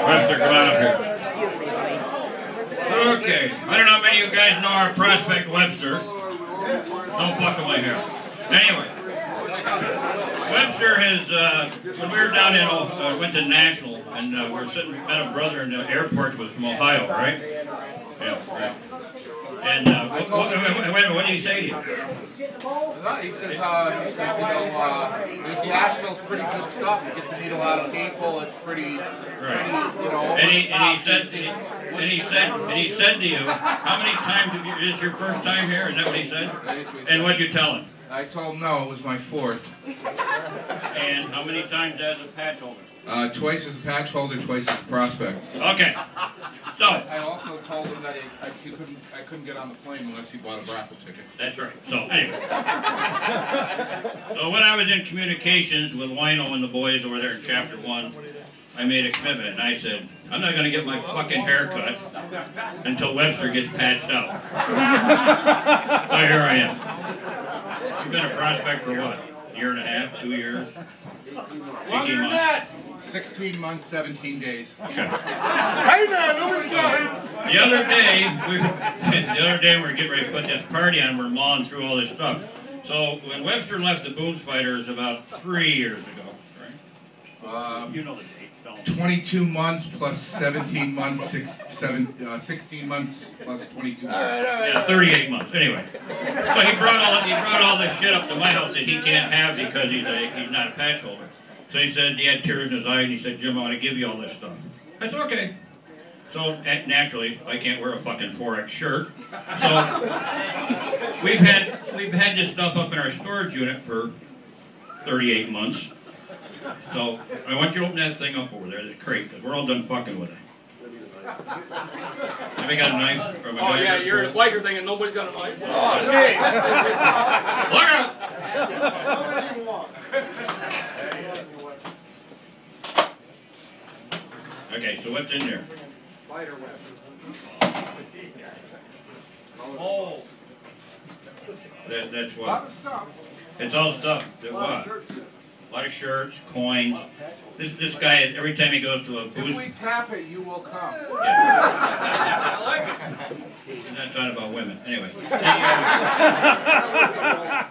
Webster, come on up here. Okay, I don't know how many of you guys know our prospect Webster. Don't fuck with my hair. Anyway, Webster has, when we were down in, went to National, and we were sitting, we met a brother in the airport was from Ohio, right? Yeah, right. And what did he say to you? He says, you know, this National's pretty good stuff. You get to meet a lot of people. It's pretty, right. You know. And he said to you, how many times have you? Is this your first time here? Is that what he said? And what'd you tell him? I told him no, it was my fourth. And how many times as a patch holder? Twice as a patch holder, twice as a prospect. Okay. So I also told him that I couldn't get on the plane unless he bought a raffle ticket. That's right. So anyway. So when I was in communications with Wino and the boys over there in Chapter 1, I made a commitment and I said, I'm not going to get my fucking hair cut until Webster gets patched out. So here I am. You've been a prospect for what? A year and a half? 2 years? 18 months? 16 months, 17 days. Okay. Hey man, nobody's coming. The other day we were getting ready to put this party on. We're mawing through all this stuff. So when Webster left the Boozefighters about 3 years ago, right? You know the date. 22 months plus 17 months, 16 months plus 22 months. Yeah, 38 months. Anyway, so he brought all this shit up to my house that he can't have because he's not a patch holder. So he said, he had tears in his eye, and he said, Jim, I want to give you all this stuff. I said, okay. So, naturally, I can't wear a fucking 4X shirt. So, we've had this stuff up in our storage unit for 38 months. So, I want you to open that thing up over there, this crate, because we're all done fucking with it. Have we got a knife? From a oh, yeah, you're a biker thing and nobody's got a knife. Oh, jeez! Look out! Okay, so what's in there? Spider web. Oh. That's what? It's all stuff. That what? A lot of shirts, coins. This guy, every time he goes to a booth. If we tap it, you will come. Yeah. I like it. He's not talking about women. Anyway.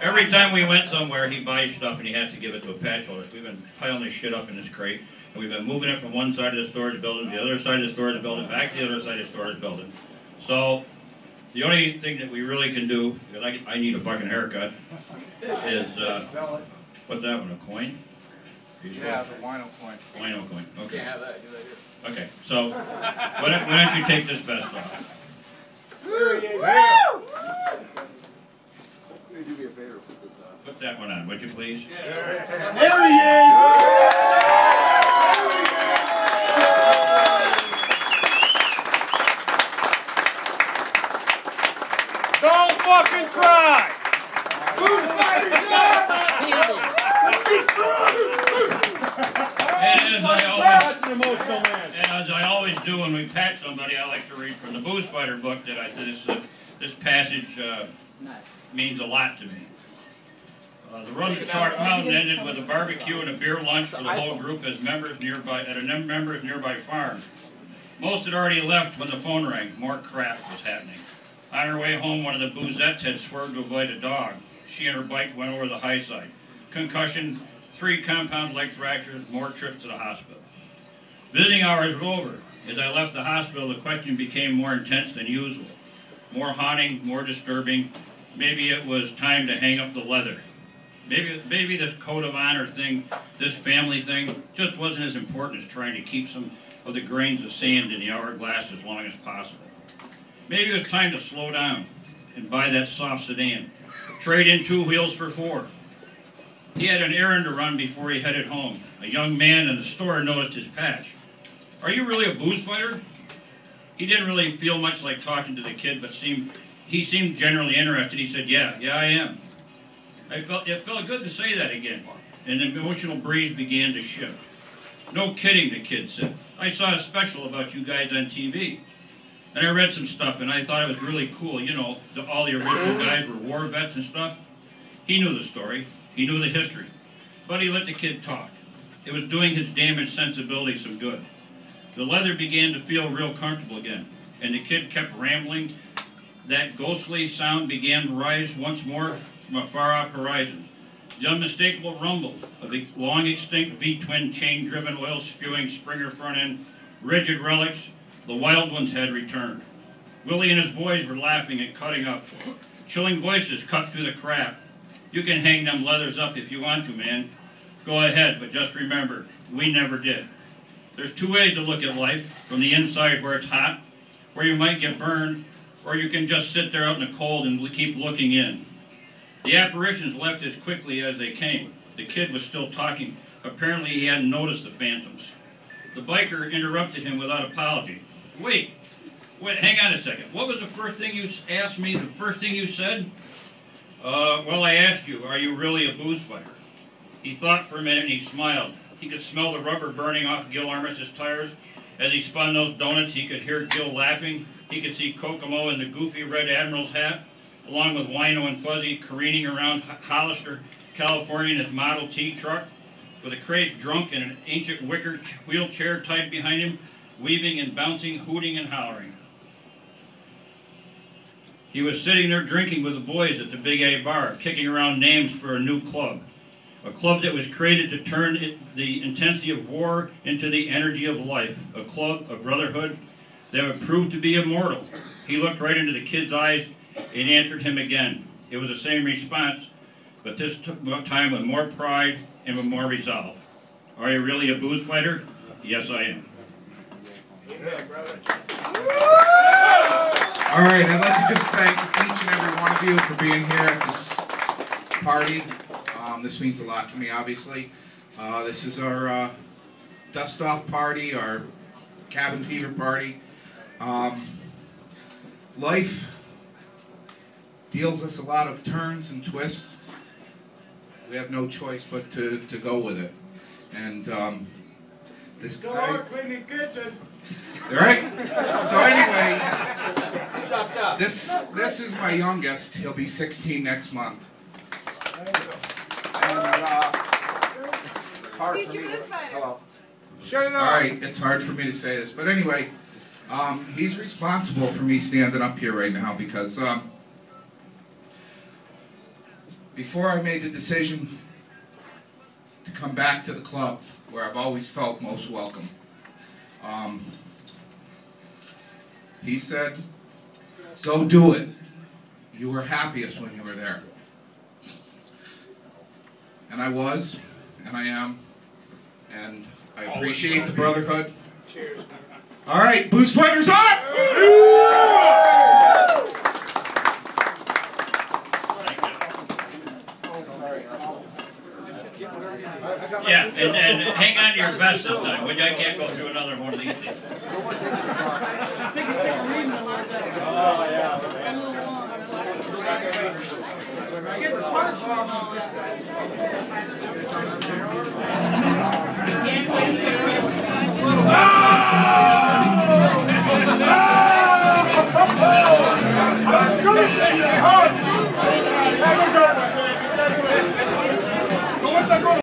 Every time we went somewhere, he buys stuff and he has to give it to a patch holder. We've been piling this shit up in this crate. And we've been moving it from one side of the storage building to the other side of the storage building, back to the other side of the storage building. So, the only thing that we really can do, because I need a fucking haircut, is, what's that one, a coin? Yeah, the wino coin. Wino coin, okay. Yeah, that here. Okay, so, why don't you take this vest off? There he is. Do me a favor, put this on. Put that one on, would you please? Yeah. There he is! Don't fucking cry! And as I always do when we patch somebody, I like to read from the Boozefighters book that I said this passage means a lot to me. The run to Chalk Mountain ended with a barbecue and a beer lunch for the whole group as members nearby at a member's nearby farm. Most had already left when the phone rang. More crap was happening. On her way home, one of the Boozettes had swerved to avoid a dog. She and her bike went over the high side. Concussion, 3 compound leg fractures, more trips to the hospital. Visiting hours were over. As I left the hospital, the question became more intense than usual. More haunting, more disturbing. Maybe it was time to hang up the leather. Maybe this code of honor thing, this family thing, just wasn't as important as trying to keep some of the grains of sand in the hourglass as long as possible. Maybe it was time to slow down and buy that soft sedan. Trade in 2 wheels for 4. He had an errand to run before he headed home. A young man in the store noticed his patch. Are you really a booze fighter? He didn't really feel much like talking to the kid, but he seemed generally interested. He said, yeah, I am. It felt good to say that again. And the emotional breeze began to shift. No kidding, the kid said. I saw a special about you guys on TV. And I read some stuff, and I thought it was really cool. You know, all the original guys were war vets and stuff. He knew the story. He knew the history. But he let the kid talk. It was doing his damaged sensibility some good. The leather began to feel real comfortable again, and the kid kept rambling. That ghostly sound began to rise once more from a far-off horizon. The unmistakable rumble of a long-extinct V-twin chain-driven, oil-spewing Springer front-end, rigid relics, the wild ones had returned. Willie and his boys were laughing and cutting up. Chilling voices cut through the crap. You can hang them leathers up if you want to, man. Go ahead, but just remember, we never did. There's two ways to look at life, from the inside where it's hot, where you might get burned, or you can just sit there out in the cold and keep looking in. The apparitions left as quickly as they came. The kid was still talking. Apparently he hadn't noticed the phantoms. The biker interrupted him without apology. Wait, hang on a second. What was the first thing you asked me, the first thing you said? Well, I asked you, are you really a booze fighter? He thought for a minute and he smiled. He could smell the rubber burning off Gil Armis's tires. As he spun those donuts, he could hear Gil laughing. He could see Kokomo in the goofy red Admiral's hat, along with Wino and Fuzzy careening around Hollister, California in his Model T truck, with a crazed drunk in an ancient wicker wheelchair tied behind him, weaving and bouncing, hooting and hollering. He was sitting there drinking with the boys at the Big A bar, kicking around names for a new club. A club that was created to turn the intensity of war into the energy of life. A club, a brotherhood, that would prove to be immortal. He looked right into the kid's eyes and answered him again. It was the same response, but this time with more pride and with more resolve. Are you really a booze fighter? Yes, I am. All right, I'd like to just thank each and every one of you for being here at this party. This means a lot to me, obviously. This is our dust-off party, our cabin fever party. Life deals us a lot of turns and twists. We have no choice but to go with it. And this guy... cleaning kitchen. All right. So anyway, this is my youngest. He'll be 16 next month. It's hard for me to... Hello. Shut it All up. right, it's hard for me to say this, but anyway, he's responsible for me standing up here right now because before I made the decision to come back to the club where I've always felt most welcome, he said, go do it. You were happiest when you were there. And I was, and I am, and I appreciate the brotherhood. Cheers. All right, Boozefighters up! Yeah, and hang on to your vest this time, would you? I can't go through another one of these things. Oh, yeah. Get the parts from all that.